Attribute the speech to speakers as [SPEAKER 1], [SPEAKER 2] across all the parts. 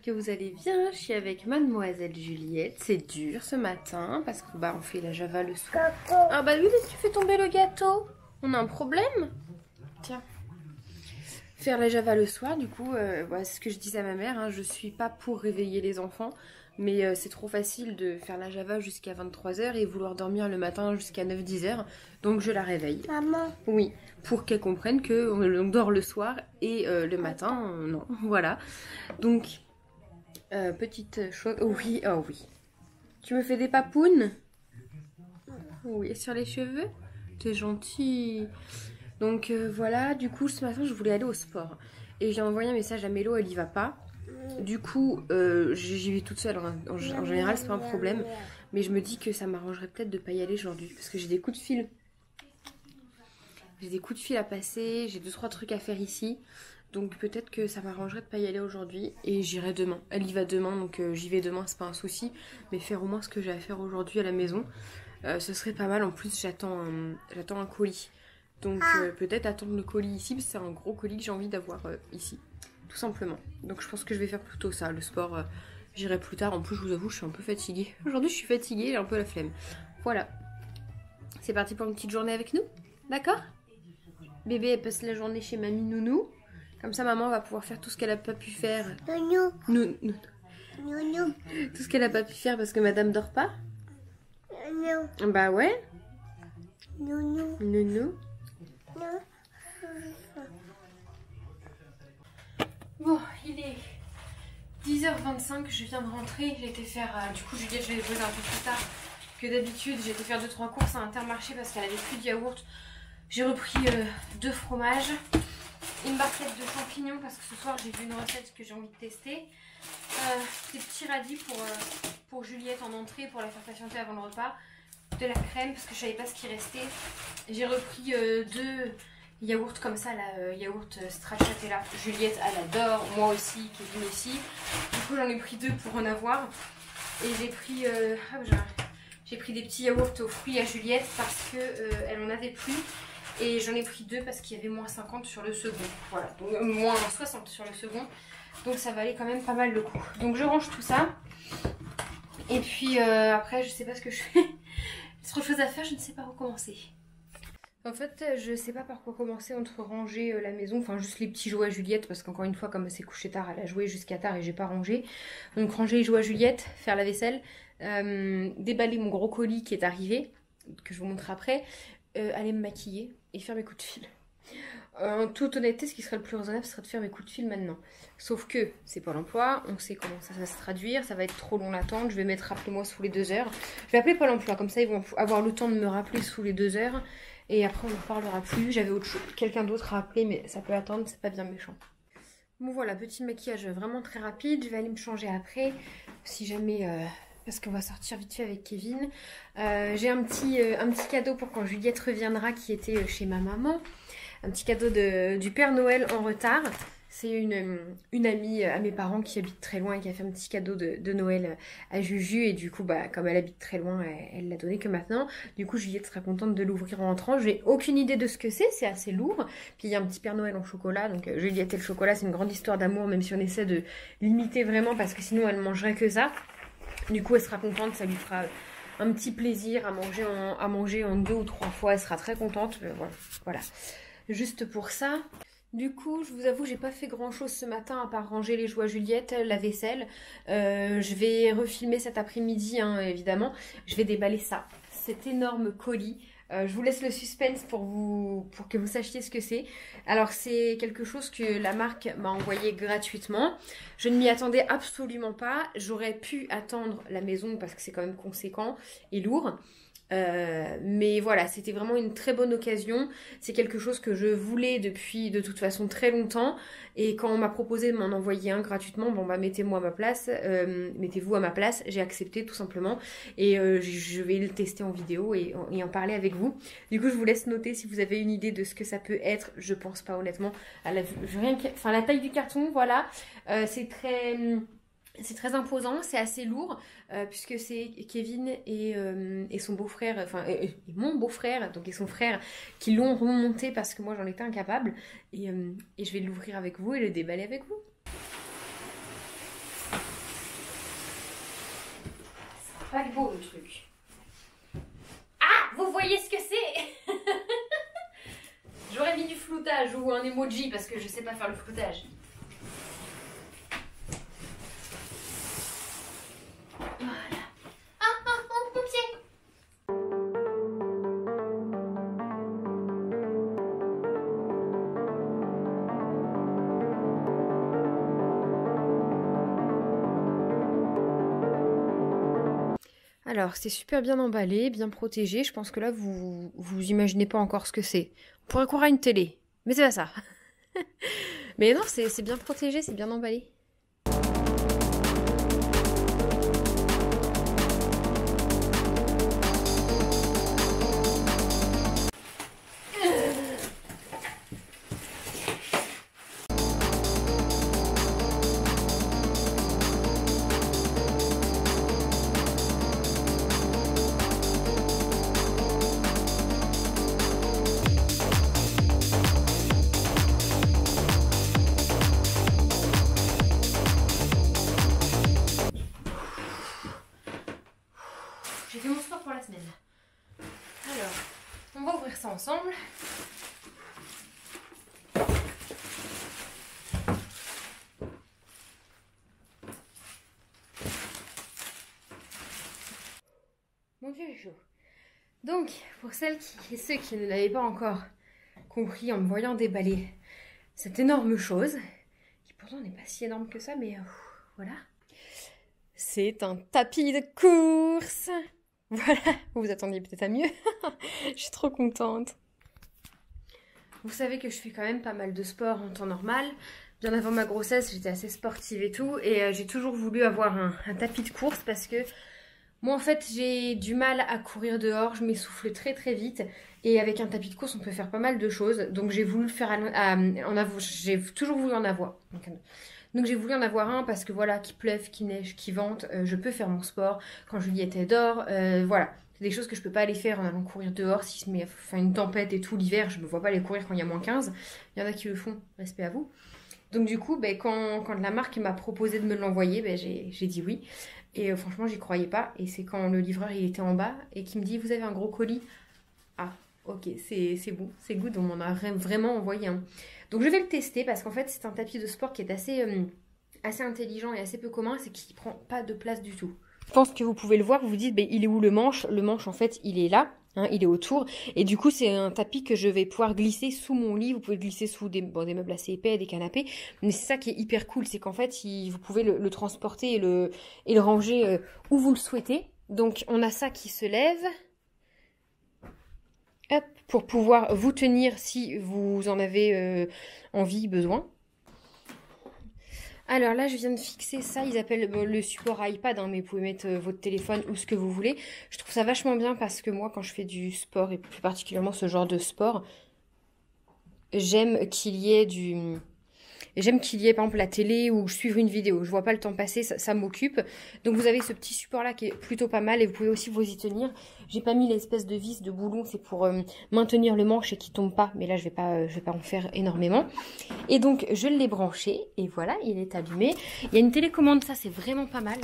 [SPEAKER 1] que vous allez bien. Je suis avec mademoiselle Juliette. C'est dur ce matin parce que on fait la java le soir. Ah bah oui, mais tu fais tomber le gâteau. On a un problème. Tiens. Faire la java le soir, du coup, c'est ce que je disais à ma mère, hein, je suis pas pour réveiller les enfants, mais c'est trop facile de faire la java jusqu'à 23 h et vouloir dormir le matin jusqu'à 9-10 h, donc je la réveille.
[SPEAKER 2] Maman.
[SPEAKER 1] Oui, pour qu'elle comprenne qu'on dort le soir et le matin, non, voilà. Donc, petite chose, oh oui, oh oui. Tu me fais des papounes? Oui, sur les cheveux? T'es gentil. Donc voilà, du coup ce matin je voulais aller au sport et j'ai envoyé un message à Mélo, elle y va pas. Du coup j'y vais toute seule, en général c'est pas un problème, mais je me dis que ça m'arrangerait peut-être de pas y aller aujourd'hui parce que j'ai des coups de fil. J'ai des coups de fil à passer, j'ai 2-3 trucs à faire ici, donc peut-être que ça m'arrangerait de pas y aller aujourd'hui et j'irai demain. Elle y va demain, donc j'y vais demain, c'est pas un souci, mais faire au moins ce que j'ai à faire aujourd'hui à la maison, ce serait pas mal. En plus j'attends un colis. Donc peut-être attendre le colis ici, parce que c'est un gros colis que j'ai envie d'avoir ici, tout simplement. Donc je pense que je vais faire plutôt ça, le sport, j'irai plus tard. En plus je vous avoue, je suis un peu fatiguée. Aujourd'hui je suis fatiguée, j'ai un peu la flemme. Voilà. C'est parti pour une petite journée avec nous, d'accord? Bébé elle passe la journée chez mamie Nounou. Comme ça maman va pouvoir faire tout ce qu'elle a pas pu faire.
[SPEAKER 2] Nounou.
[SPEAKER 1] Nounou. Tout ce qu'elle a pas pu faire parce que madame dort pas.
[SPEAKER 2] Nounou.
[SPEAKER 1] Bah ouais.
[SPEAKER 2] Nounou.
[SPEAKER 1] Nounou. Bon, il est 10h25, je viens de rentrer, j'ai été faire, du coup Juliette je vais les poser un peu plus tard que d'habitude, j'ai été faire 2-3 courses à Intermarché parce qu'elle avait plus de yaourt. J'ai repris 2 fromages, une barquette de champignons parce que ce soir j'ai vu une recette que j'ai envie de tester, des petits radis pour Juliette en entrée pour la faire patienter avant le repas, de la crème parce que je savais pas ce qui restait. J'ai repris 2 yaourts comme ça, la yaourt stracciatella. Juliette elle adore, moi aussi, Kevin aussi. Du coup j'en ai pris 2 pour en avoir. Et j'ai pris des petits yaourts aux fruits à Juliette parce que elle en avait plus. Et j'en ai pris 2 parce qu'il y avait moins 50 sur le second. Voilà, donc moins 60 sur le second. Donc ça valait quand même pas mal le coup. Donc je range tout ça. Et puis après je sais pas ce que je fais. Trop de choses à faire, je ne sais pas où commencer. En fait, je sais pas par quoi commencer entre ranger la maison, enfin juste les petits jouets à Juliette, parce qu'encore une fois, comme elle s'est couchée tard, elle a joué jusqu'à tard et j'ai pas rangé. Donc ranger les jouets à Juliette, faire la vaisselle, déballer mon gros colis qui est arrivé, que je vous montre après, aller me maquiller et faire mes coups de fil. En toute honnêteté, ce qui serait le plus raisonnable, ce serait de faire mes coups de fil maintenant. Sauf que c'est Pôle emploi, on sait comment ça va se traduire, ça va être trop long l'attente. Je vais mettre rappelez-moi sous les 2 heures. Je vais appeler Pôle emploi, comme ça ils vont avoir le temps de me rappeler sous les 2 heures. Et après on ne parlera plus. J'avais quelqu'un d'autre à appeler, mais ça peut attendre, c'est pas bien méchant. Bon voilà, petit maquillage vraiment très rapide. Je vais aller me changer après, si jamais... parce qu'on va sortir vite fait avec Kevin. J'ai un petit cadeau pour quand Juliette reviendra qui était chez ma maman. Un petit cadeau du Père Noël en retard. C'est une amie à mes parents qui habite très loin et qui a fait un petit cadeau de Noël à Juju. Et du coup, comme elle habite très loin, elle l'a donné que maintenant. Du coup, Juliette sera contente de l'ouvrir en rentrant. J'ai aucune idée de ce que c'est assez lourd. Puis il y a un petit Père Noël en chocolat. Donc Juliette et le chocolat, c'est une grande histoire d'amour, même si on essaie de limiter vraiment parce que sinon elle mangerait que ça. Du coup, elle sera contente, ça lui fera un petit plaisir à manger en 2 ou 3 fois. Elle sera très contente. Voilà. Juste pour ça. Du coup, je vous avoue, j'ai pas fait grand chose ce matin à part ranger les jouets à Juliette, la vaisselle. Je vais refilmer cet après-midi, hein, évidemment. Je vais déballer ça, cet énorme colis. Je vous laisse le suspense pour que vous sachiez ce que c'est. Alors c'est quelque chose que la marque m'a envoyé gratuitement. Je ne m'y attendais absolument pas. J'aurais pu attendre la maison parce que c'est quand même conséquent et lourd. Mais voilà, c'était vraiment une très bonne occasion. C'est quelque chose que je voulais depuis de toute façon très longtemps. Et quand on m'a proposé de m'en envoyer un gratuitement, bon bah mettez-moi à ma place, mettez-vous à ma place, j'ai accepté tout simplement. Et je vais le tester en vidéo et en parler avec vous. Du coup je vous laisse noter si vous avez une idée de ce que ça peut être. Je pense pas honnêtement. La taille du carton, voilà. C'est très imposant, c'est assez lourd, puisque c'est Kevin et son beau-frère, et mon beau-frère, donc et son frère, qui l'ont remonté parce que moi j'en étais incapable. Et je vais l'ouvrir avec vous et le déballer avec vous. Pas beau le truc. Ah, vous voyez ce que c'est? J'aurais mis du floutage ou un emoji parce que je sais pas faire le floutage. Voilà. Mon pied. Alors, c'est super bien emballé, bien protégé. Je pense que là, vous imaginez pas encore ce que c'est. On pourrait croire à une télé, mais c'est pas ça. Mais non, c'est bien protégé, c'est bien emballé. J'ai fait mon sport pour la semaine. Alors, on va ouvrir ça ensemble. Mon Dieu, j'ai chaud. Donc, pour celles et ceux qui ne l'avaient pas encore compris en me voyant déballer cette énorme chose, qui pourtant n'est pas si énorme que ça, mais voilà. C'est un tapis de course. Voilà, vous vous attendiez peut-être à mieux. Je suis trop contente. Vous savez que je fais quand même pas mal de sport en temps normal. Bien avant ma grossesse, j'étais assez sportive et tout. Et j'ai toujours voulu avoir un tapis de course parce que moi, en fait, j'ai du mal à courir dehors. Je m'essouffle très très vite. Et avec un tapis de course, on peut faire pas mal de choses. Donc j'ai voulu le faire j'ai toujours voulu en avoir. Donc j'ai voulu en avoir un parce que voilà, qu'il pleuve, qu'il neige, qu'il vente, je peux faire mon sport. Quand Juliette est dehors, voilà. C'est des choses que je peux pas aller faire en allant courir dehors. Si se met une tempête et tout l'hiver, je me vois pas aller courir quand il y a moins 15. Il y en a qui le font, respect à vous. Donc du coup, quand la marque m'a proposé de me l'envoyer, j'ai dit oui. Et franchement, j'y croyais pas. Et c'est quand le livreur il était en bas et qu'il me dit, vous avez un gros colis? Ah, ok, c'est bon, c'est good, on m'en a vraiment envoyé un. Donc je vais le tester parce qu'en fait c'est un tapis de sport qui est assez intelligent et assez peu commun, c'est qu'il prend pas de place du tout. Je pense que vous pouvez le voir, vous vous dites il est où le manche? Le manche en fait il est là, hein, il est autour et du coup c'est un tapis que je vais pouvoir glisser sous mon lit, vous pouvez glisser sous des meubles assez épais, des canapés, mais c'est ça qui est hyper cool, c'est qu'en fait vous pouvez le transporter et le ranger où vous le souhaitez. Donc on a ça qui se lève. Hop, pour pouvoir vous tenir si vous en avez envie, besoin. Alors là, je viens de fixer ça, ils appellent le support iPad, hein, mais vous pouvez mettre votre téléphone ou ce que vous voulez. Je trouve ça vachement bien parce que moi, quand je fais du sport, et plus particulièrement ce genre de sport, j'aime qu'il y ait par exemple la télé ou suivre une vidéo. Je vois pas le temps passer, ça m'occupe. Donc vous avez ce petit support là qui est plutôt pas mal et vous pouvez aussi vous y tenir. J'ai pas mis l'espèce de vis de boulon, c'est pour maintenir le manche et qu'il tombe pas. Mais là je vais pas en faire énormément. Et donc je l'ai branché et voilà, il est allumé. Il y a une télécommande, ça c'est vraiment pas mal.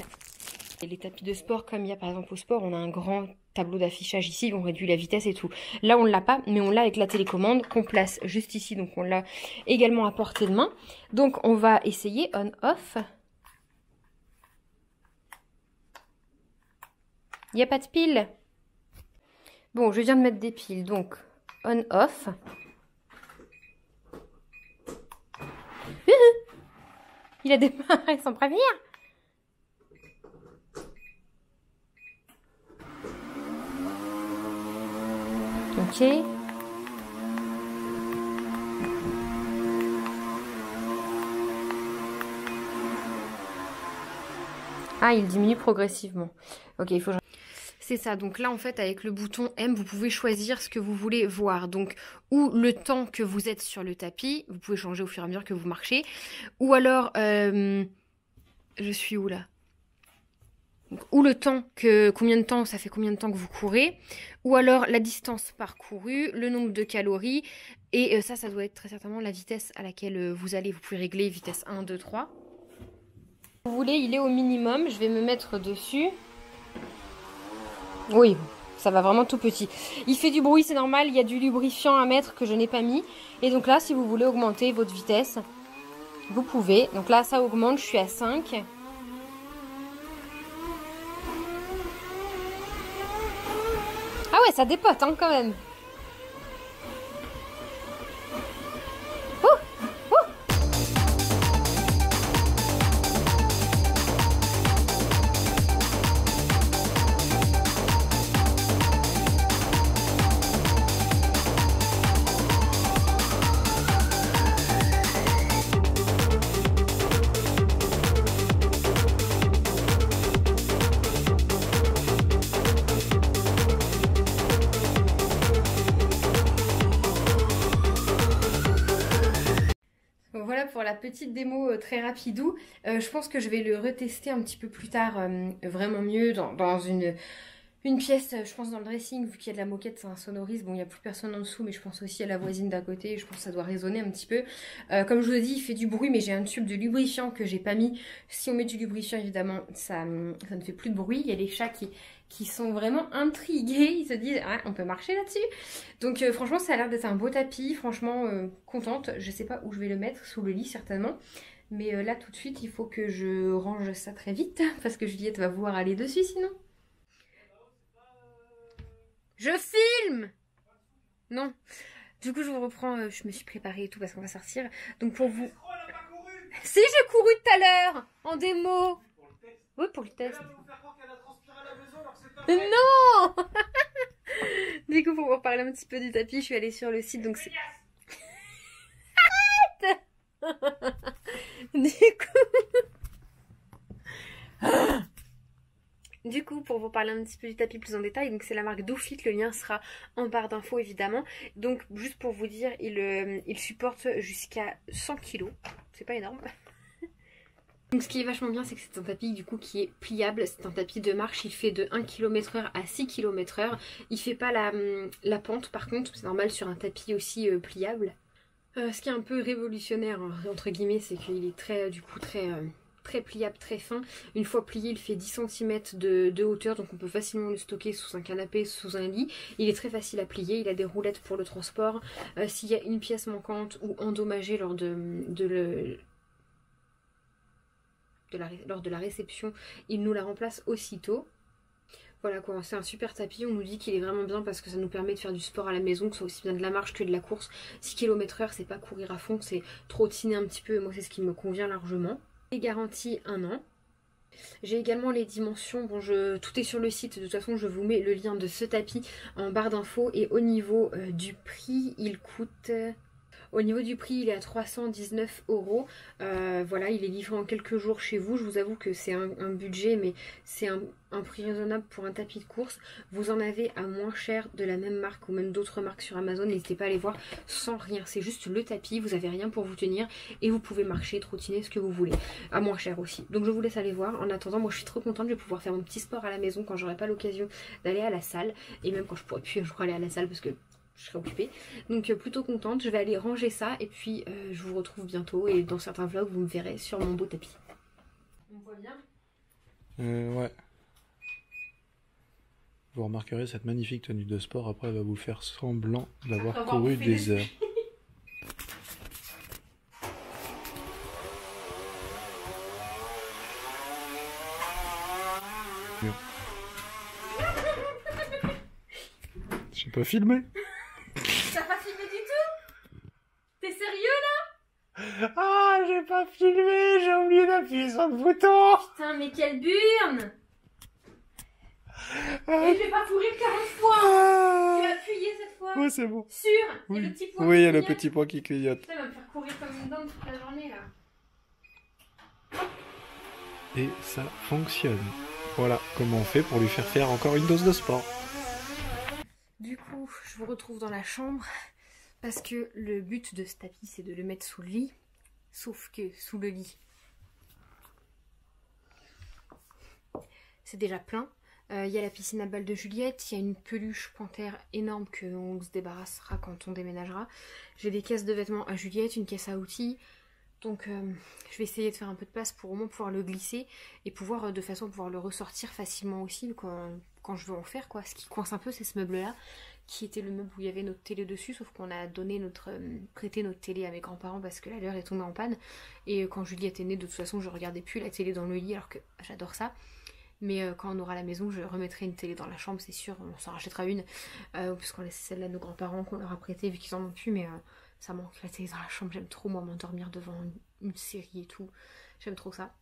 [SPEAKER 1] Et les tapis de sport, comme il y a par exemple au sport, on a un grand tableau d'affichage ici, on réduit la vitesse et tout. Là, on ne l'a pas, mais on l'a avec la télécommande qu'on place juste ici. Donc, on l'a également à portée de main. Donc, on va essayer on-off. Il n'y a pas de pile. Bon, je viens de mettre des piles. Donc, on-off. Il a démarré sans prévenir. Ok. Ah, il diminue progressivement. Ok, il faut... C'est ça, donc là en fait avec le bouton M, vous pouvez choisir ce que vous voulez voir. Donc, ou le temps que vous êtes sur le tapis, vous pouvez changer au fur et à mesure que vous marchez. Ou alors, je suis où là? Ou le temps ça fait combien de temps que vous courez, ou alors la distance parcourue, le nombre de calories, et ça doit être très certainement la vitesse à laquelle vous allez. Vous pouvez régler vitesse 1, 2, 3. Vous voulez, il est au minimum, je vais me mettre dessus. Oui, ça va vraiment tout petit. Il fait du bruit, c'est normal, il y a du lubrifiant à mettre que je n'ai pas mis. Et donc là, si vous voulez augmenter votre vitesse, vous pouvez. Donc là, ça augmente, je suis à 5. Ah ouais, ça dépote hein, quand même. Voilà pour la petite démo très rapidou. Je pense que je vais le retester un petit peu plus tard, vraiment mieux, dans une pièce, je pense dans le dressing, vu qu'il y a de la moquette, ça insonorise. Bon, il n'y a plus personne en dessous, mais je pense aussi à la voisine d'à côté, je pense que ça doit résonner un petit peu. Comme je vous ai dit, il fait du bruit, mais j'ai un tube de lubrifiant que j'ai pas mis. Si on met du lubrifiant, évidemment, ça ne fait plus de bruit. Il y a les chats qui sont vraiment intrigués, ils se disent ah, on peut marcher là-dessus. Donc franchement ça a l'air d'être un beau tapis, franchement contente. Je sais pas où je vais le mettre, sous le lit certainement, mais là tout de suite il faut que je range ça très vite parce que Juliette va vouloir aller dessus sinon. Je filme. Non. Du coup je vous reprends, je me suis préparée et tout parce qu'on va sortir. Donc pour vous... Si j'ai couru tout à l'heure en démo. Oui pour le test. Non. Du coup, pour vous reparler un petit peu du tapis, je suis allée sur le site, donc c'est... Arrête. Du coup, pour vous parler un petit peu du tapis plus en détail, donc c'est la marque Doofit, le lien sera en barre d'infos évidemment. Donc juste pour vous dire, il supporte jusqu'à 100 kg, c'est pas énorme. Donc ce qui est vachement bien, c'est que c'est un tapis du coup qui est pliable, c'est un tapis de marche, il fait de 1 km/h à 6 km/h. Il fait pas la pente par contre, c'est normal sur un tapis aussi pliable. Ce qui est un peu révolutionnaire entre guillemets, c'est qu'il est très très pliable, très fin. Une fois plié, il fait 10 cm de hauteur, donc on peut facilement le stocker sous un canapé, sous un lit. Il est très facile à plier, il a des roulettes pour le transport. S'il y a une pièce manquante ou endommagée lors de la réception, il nous la remplace aussitôt. Voilà quoi, c'est un super tapis, on nous dit qu'il est vraiment bien parce que ça nous permet de faire du sport à la maison, que ce soit aussi bien de la marche que de la course. 6 km/h, c'est pas courir à fond, c'est trottiner un petit peu, et moi c'est ce qui me convient largement. Et garantie 1 an. J'ai également les dimensions, bon tout est sur le site, de toute façon je vous mets le lien de ce tapis en barre d'infos. Et au niveau du prix, il coûte... Au niveau du prix, il est à 319 €. Voilà, il est livré en quelques jours chez vous. Je vous avoue que c'est un budget, mais c'est un prix raisonnable pour un tapis de course. Vous en avez à moins cher de la même marque ou même d'autres marques sur Amazon. N'hésitez pas à les voir sans rien. C'est juste le tapis, vous n'avez rien pour vous tenir et vous pouvez marcher, trottiner, ce que vous voulez. À moins cher aussi. Donc je vous laisse aller voir. En attendant, moi je suis trop contente. Je vais pouvoir faire mon petit sport à la maison quand j'aurai pas l'occasion d'aller à la salle. Et même quand je pourrai plus un jour aller à la salle parce que je serai occupée. Donc plutôt contente, je vais aller ranger ça et puis je vous retrouve bientôt et dans certains vlogs vous me verrez sur mon beau tapis. On voit bien?
[SPEAKER 3] Ouais. Vous remarquerez cette magnifique tenue de sport, après elle va vous faire semblant d'avoir couru des heures. J'ai pas filmé.
[SPEAKER 1] T'as pas filmé du tout? T'es sérieux là?
[SPEAKER 3] Ah, j'ai pas filmé, j'ai oublié d'appuyer sur le bouton.
[SPEAKER 1] Putain, mais quelle burne! Et je vais pas courir 40 fois! Tu as appuyé cette fois?
[SPEAKER 3] Ouais, c'est bon.
[SPEAKER 1] Sûr?
[SPEAKER 3] Oui,
[SPEAKER 1] il y a le petit point
[SPEAKER 3] oui, il y a le
[SPEAKER 1] clignote.
[SPEAKER 3] petit point qui clignote.
[SPEAKER 1] Putain, il va me faire courir comme une dinde toute la journée là.
[SPEAKER 3] Et ça fonctionne. Voilà comment on fait pour lui faire encore une dose de sport.
[SPEAKER 1] Du coup, je vous retrouve dans la chambre parce que le but de ce tapis, c'est de le mettre sous le lit. Sauf que sous le lit, c'est déjà plein. Il y a la piscine à balles de Juliette, il y a une peluche panthère énorme qu'on se débarrassera quand on déménagera. J'ai des caisses de vêtements à Juliette, une caisse à outils. Donc je vais essayer de faire un peu de place pour au moins pouvoir le glisser et pouvoir de façon pouvoir le ressortir facilement aussi quand je veux en faire quoi. Ce qui coince un peu c'est ce meuble là, qui était le meuble où il y avait notre télé dessus, sauf qu'on a donné prêté notre télé à mes grands-parents parce que la leur est tombée en panne. Et quand Juliette est née, de toute façon je regardais plus la télé dans le lit alors que j'adore ça. Mais quand on aura la maison, je remettrai une télé dans la chambre, c'est sûr, on s'en rachètera une. Puisqu'on laisse celle-là à nos grands-parents qu'on leur a prêté vu qu'ils en ont plus, mais ça manque la télé dans la chambre, j'aime trop moi m'endormir devant une série et tout. J'aime trop ça.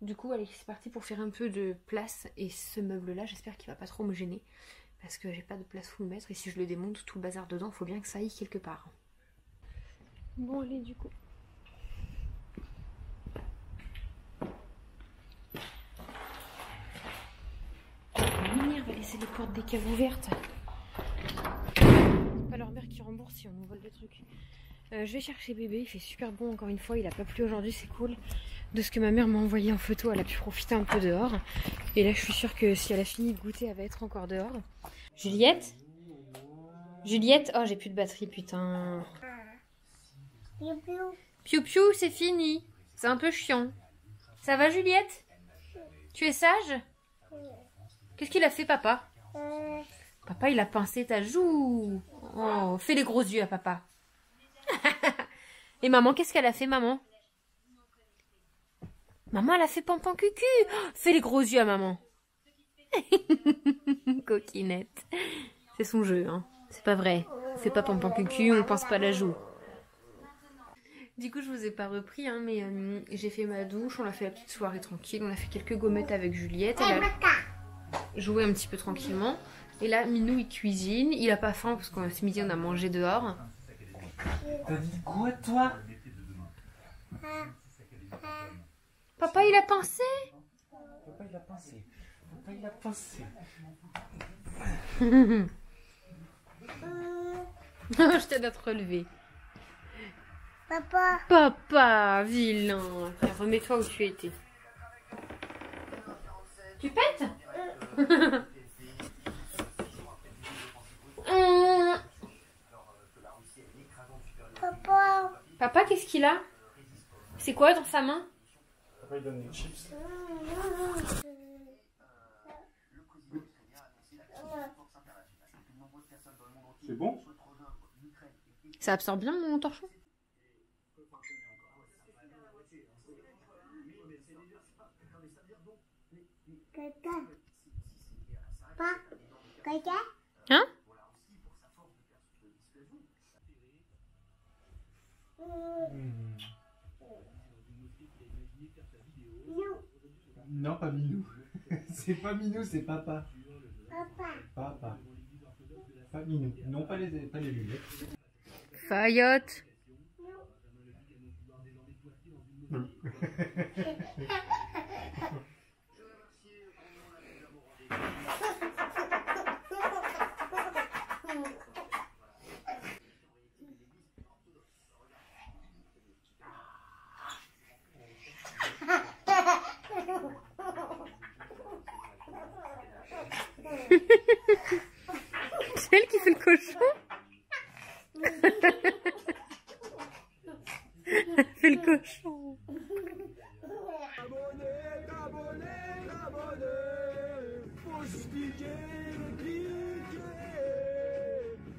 [SPEAKER 1] Du coup, allez, c'est parti pour faire un peu de place. Et ce meuble-là, j'espère qu'il va pas trop me gêner. Parce que j'ai pas de place où le mettre. Et si je le démonte, tout le bazar dedans, il faut bien que ça aille quelque part. Bon, allez, du coup. Mini va laisser les portes des caves ouvertes. C'est pas leur mère qui rembourse si on nous vole des trucs. Je vais chercher bébé, il fait super bon encore une fois, il a pas plu aujourd'hui, c'est cool. De ce que ma mère m'a envoyé en photo, elle a pu profiter un peu dehors. Et là je suis sûre que si elle a fini de goûter, elle va être encore dehors. Juliette? Juliette? Oh j'ai plus de batterie putain.
[SPEAKER 2] Piou piou.
[SPEAKER 1] Piou piou c'est fini. C'est un peu chiant. Ça va Juliette? Tu es sage? Qu'est-ce qu'il a fait papa? Papa il a pincé ta joue. Oh, fais les gros yeux à papa. Et maman, qu'est-ce qu'elle a fait, maman? Maman, elle a fait pampan cucu. Oh, fais les gros yeux à maman. Coquinette. C'est son jeu, hein. C'est pas vrai. On fait pas pampan cucu, on pense pas à la joue. Du coup, je vous ai pas repris, hein, mais j'ai fait ma douche, on a fait la petite soirée tranquille, on a fait quelques gommettes avec Juliette. Elle a joué un petit peu tranquillement. Et là, Minou, il cuisine. Il a pas faim parce que ce midi, on a mangé dehors.
[SPEAKER 3] T'as dit quoi, toi?
[SPEAKER 1] Papa, il a pincé.
[SPEAKER 3] Papa, il a pincé. Papa, il a pincé.
[SPEAKER 1] Je t'aide à te relever.
[SPEAKER 2] Papa.
[SPEAKER 1] Papa, vilain. Remets-toi où tu étais. Tu pètes?
[SPEAKER 2] Papa.
[SPEAKER 1] Papa, qu'est-ce qu'il a? C'est quoi dans sa main?
[SPEAKER 3] Papa, il donne des chips. C'est bon?
[SPEAKER 1] Ça absorbe bien mon torchon?
[SPEAKER 2] Caca. Pas. Caca.
[SPEAKER 1] Hein?
[SPEAKER 3] Non, pas Minou. C'est pas Minou, c'est papa.
[SPEAKER 2] Papa.
[SPEAKER 3] Papa. Pas Minou. Non, pas les lunettes.
[SPEAKER 1] Fayotte. C'est elle qui fait le cochon. Elle fait le cochon.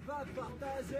[SPEAKER 4] Va partager.